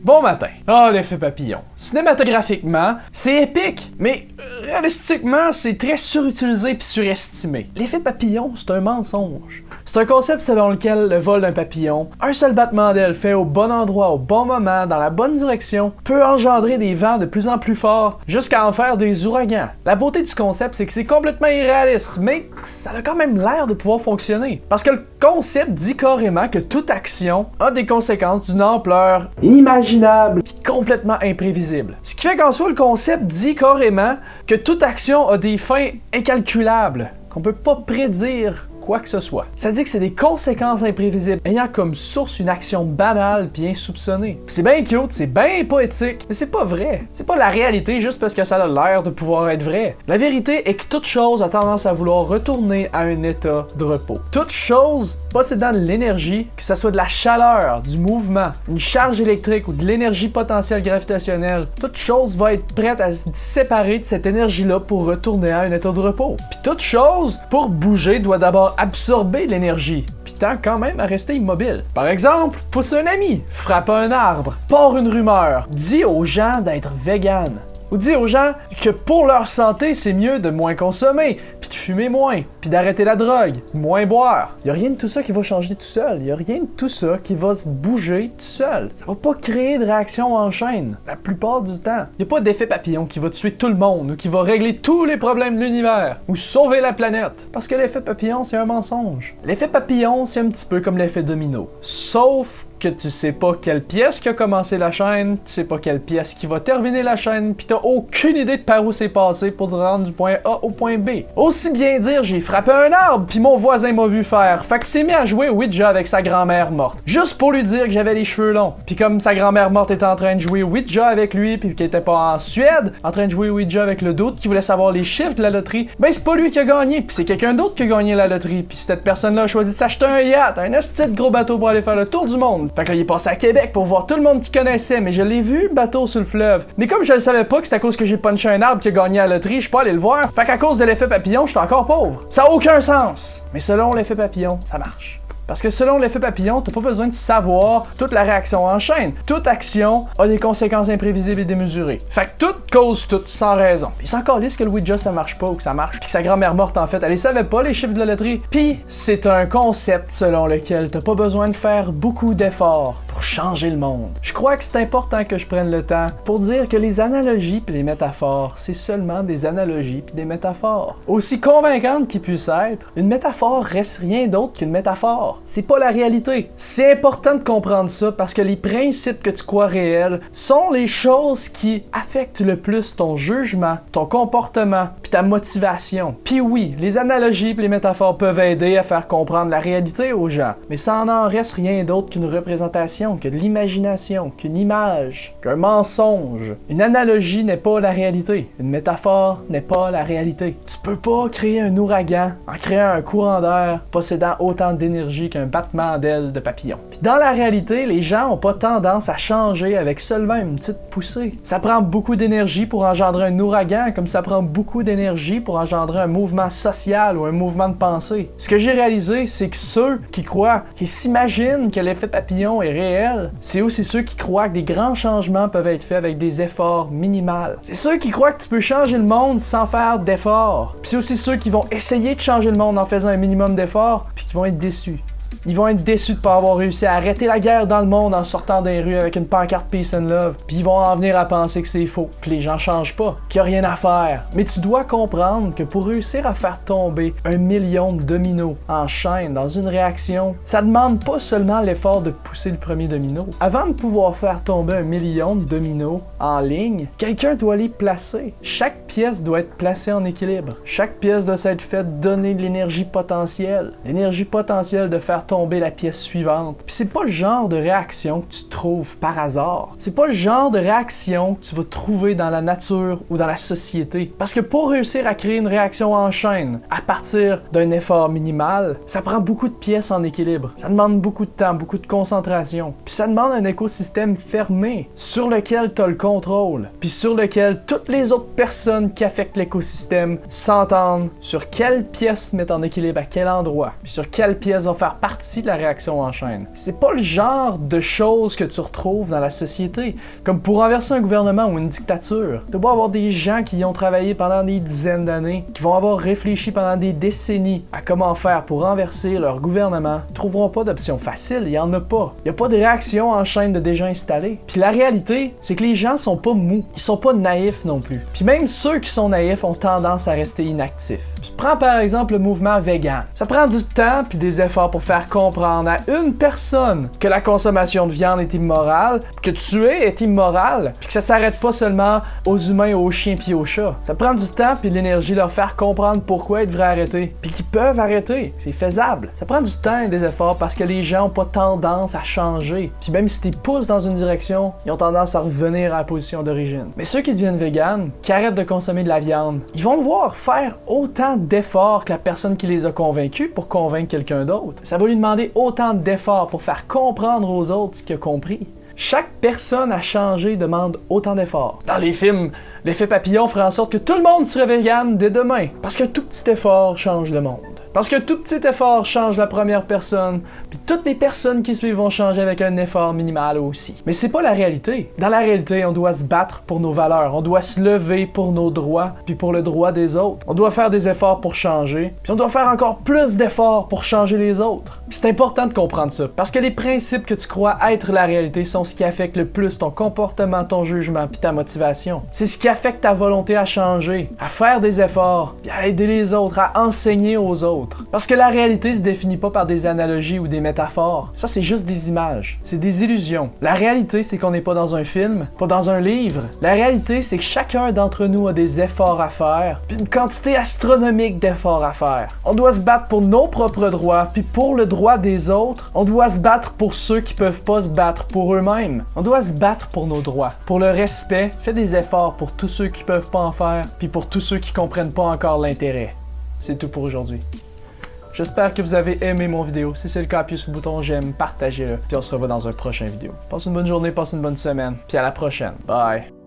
Bon matin. Ah, l'effet papillon. Cinématographiquement, c'est épique, mais réalistiquement, c'est très surutilisé puis surestimé. L'effet papillon, c'est un mensonge. C'est un concept selon lequel le vol d'un papillon, un seul battement d'aile fait au bon endroit, au bon moment, dans la bonne direction, peut engendrer des vents de plus en plus forts jusqu'à en faire des ouragans. La beauté du concept, c'est que c'est complètement irréaliste, mais ça a quand même l'air de pouvoir fonctionner. Parce que le concept dit carrément que toute action a des conséquences d'une ampleur inimaginable et complètement imprévisible. Ce qui fait qu'en soi, le concept dit carrément que toute action a des fins incalculables, qu'on peut pas prédire quoi que ce soit. Ça dit que c'est des conséquences imprévisibles ayant comme source une action banale puis insoupçonnée. Pis c'est bien cute, c'est bien poétique, mais c'est pas vrai. C'est pas la réalité juste parce que ça a l'air de pouvoir être vrai. La vérité est que toute chose a tendance à vouloir retourner à un état de repos. Toute chose possédant de l'énergie, que ça soit de la chaleur, du mouvement, une charge électrique ou de l'énergie potentielle gravitationnelle, toute chose va être prête à se séparer de cette énergie-là pour retourner à un état de repos. Puis toute chose, pour bouger, doit d'abord absorber l'énergie, puis tend quand même à rester immobile. Par exemple, pousse un ami, frappe un arbre, part une rumeur, dit aux gens d'être vegan. Ou dit aux gens que pour leur santé, c'est mieux de moins consommer, puis de fumer moins, puis d'arrêter la drogue, de moins boire. Y a rien de tout ça qui va changer tout seul. Y a rien de tout ça qui va se bouger tout seul. Ça va pas créer de réaction en chaîne, la plupart du temps. Y a pas d'effet papillon qui va tuer tout le monde, ou qui va régler tous les problèmes de l'univers, ou sauver la planète. Parce que l'effet papillon, c'est un mensonge. L'effet papillon, c'est un petit peu comme l'effet domino. Sauf que tu sais pas quelle pièce qui a commencé la chaîne, tu sais pas quelle pièce qui va terminer la chaîne, pis t'as aucune idée de par où c'est passé pour te rendre du point A au point B. Aussi bien dire, j'ai frappé un arbre, pis mon voisin m'a vu faire, fait que s'est mis à jouer Ouija avec sa grand-mère morte. Juste pour lui dire que j'avais les cheveux longs. Pis comme sa grand-mère morte était en train de jouer Ouija avec lui, pis qu'il était pas en Suède, en train de jouer Ouija avec le doute qui voulait savoir les chiffres de la loterie, ben c'est pas lui qui a gagné, pis c'est quelqu'un d'autre qui a gagné la loterie, pis cette personne-là a choisi de s'acheter un yacht, un esti de gros bateau pour aller faire le tour du monde. Fait que là, il est passé à Québec pour voir tout le monde qu'il connaissait, mais je l'ai vu, le bateau sur le fleuve. Mais comme je le savais pas que c'est à cause que j'ai punché un arbre qui a gagné à la loterie, je suis pas allé le voir. Fait qu'à cause de l'effet papillon, je suis encore pauvre. Ça a aucun sens. Mais selon l'effet papillon, ça marche. Parce que selon l'effet papillon, t'as pas besoin de savoir toute la réaction en chaîne. Toute action a des conséquences imprévisibles et démesurées. Fait que toute cause toute sans raison. Pis sans calisse que le Ouija ça marche pas ou que ça marche, pis que sa grand-mère morte en fait, elle les savait pas les chiffres de la loterie. Pis c'est un concept selon lequel t'as pas besoin de faire beaucoup d'efforts pour changer le monde. Je crois que c'est important que je prenne le temps pour dire que les analogies pis les métaphores, c'est seulement des analogies pis des métaphores. Aussi convaincantes qu'ils puissent être, une métaphore reste rien d'autre qu'une métaphore. C'est pas la réalité. C'est important de comprendre ça parce que les principes que tu crois réels sont les choses qui affectent le plus ton jugement, ton comportement, puis ta motivation. Puis oui, les analogies et les métaphores peuvent aider à faire comprendre la réalité aux gens, mais ça en reste rien d'autre qu'une représentation, que de l'imagination, qu'une image, qu'un mensonge. Une analogie n'est pas la réalité. Une métaphore n'est pas la réalité. Tu peux pas créer un ouragan en créant un courant d'air possédant autant d'énergie qu'un battement d'ailes de papillon. Puis dans la réalité, les gens ont pas tendance à changer avec seulement une petite poussée. Ça prend beaucoup d'énergie pour engendrer un ouragan, comme ça prend beaucoup d'énergie pour engendrer un mouvement social ou un mouvement de pensée. Ce que j'ai réalisé, c'est que ceux qui croient, qui s'imaginent que l'effet papillon est réel, c'est aussi ceux qui croient que des grands changements peuvent être faits avec des efforts minimaux. C'est ceux qui croient que tu peux changer le monde sans faire d'efforts. Puis c'est aussi ceux qui vont essayer de changer le monde en faisant un minimum d'efforts, puis qui vont être déçus. Ils vont être déçus de pas avoir réussi à arrêter la guerre dans le monde en sortant des rues avec une pancarte Peace and Love. Puis ils vont en venir à penser que c'est faux, que les gens changent pas, qu'il y a rien à faire. Mais tu dois comprendre que pour réussir à faire tomber 1 million de dominos en chaîne dans une réaction, ça demande pas seulement l'effort de pousser le premier domino. Avant de pouvoir faire tomber 1 million de dominos en ligne, quelqu'un doit les placer. Chaque pièce doit être placée en équilibre. Chaque pièce doit s'être faite donner de l'énergie potentielle. L'énergie potentielle de faire tomber la pièce suivante. Puis c'est pas le genre de réaction que tu trouves par hasard. C'est pas le genre de réaction que tu vas trouver dans la nature ou dans la société. Parce que pour réussir à créer une réaction en chaîne à partir d'un effort minimal, ça prend beaucoup de pièces en équilibre. Ça demande beaucoup de temps, beaucoup de concentration. Puis ça demande un écosystème fermé sur lequel tu as le contrôle. Puis sur lequel toutes les autres personnes qui affectent l'écosystème s'entendent sur quelle pièce mettre en équilibre à quel endroit. Puis sur quelle pièce va faire partie partie de la réaction en chaîne. C'est pas le genre de choses que tu retrouves dans la société. Comme pour renverser un gouvernement ou une dictature, tu dois avoir des gens qui y ont travaillé pendant des dizaines d'années, qui vont avoir réfléchi pendant des décennies à comment faire pour renverser leur gouvernement. Ils trouveront pas d'option facile, il y en a pas. Il y a pas de réaction en chaîne de déjà installée. Puis la réalité, c'est que les gens sont pas mous, ils sont pas naïfs non plus. Puis même ceux qui sont naïfs ont tendance à rester inactifs. Puis prends par exemple le mouvement vegan. Ça prend du temps puis des efforts pour faire comprendre à une personne que la consommation de viande est immorale, que tuer est immoral, puis que ça s'arrête pas seulement aux humains, aux chiens puis aux chats. Ça prend du temps puis de l'énergie leur faire comprendre pourquoi ils devraient arrêter, puis qu'ils peuvent arrêter. C'est faisable. Ça prend du temps et des efforts parce que les gens ont pas tendance à changer. Puis même si tu les pousses dans une direction, ils ont tendance à revenir à la position d'origine. Mais ceux qui deviennent véganes, qui arrêtent de consommer de la viande, ils vont devoir faire autant d'efforts que la personne qui les a convaincus pour convaincre quelqu'un d'autre. Ça va lui demander autant d'efforts pour faire comprendre aux autres ce qu'il a compris. Chaque personne à changer demande autant d'efforts. Dans les films, l'effet papillon ferait en sorte que tout le monde serait vegan dès demain. Parce que tout petit effort change le monde. Parce que tout petit effort change la première personne, puis toutes les personnes qui suivent vont changer avec un effort minimal aussi. Mais c'est pas la réalité. Dans la réalité, on doit se battre pour nos valeurs, on doit se lever pour nos droits, puis pour le droit des autres. On doit faire des efforts pour changer, puis on doit faire encore plus d'efforts pour changer les autres. Puis c'est important de comprendre ça, parce que les principes que tu crois être la réalité sont ce qui affecte le plus ton comportement, ton jugement, puis ta motivation. C'est ce qui affecte ta volonté à changer, à faire des efforts, puis à aider les autres, à enseigner aux autres. Parce que la réalité se définit pas par des analogies ou des métaphores. Ça, c'est juste des images. C'est des illusions. La réalité, c'est qu'on n'est pas dans un film, pas dans un livre. La réalité, c'est que chacun d'entre nous a des efforts à faire, puis une quantité astronomique d'efforts à faire. On doit se battre pour nos propres droits, puis pour le droit des autres, on doit se battre pour ceux qui peuvent pas se battre pour eux-mêmes. On doit se battre pour nos droits, pour le respect. Fais des efforts pour tous ceux qui peuvent pas en faire, puis pour tous ceux qui comprennent pas encore l'intérêt. C'est tout pour aujourd'hui. J'espère que vous avez aimé mon vidéo. Si c'est le cas, appuyez sur le bouton j'aime, partagez-le, puis on se revoit dans un prochain vidéo. Passe une bonne journée, passe une bonne semaine, puis à la prochaine. Bye!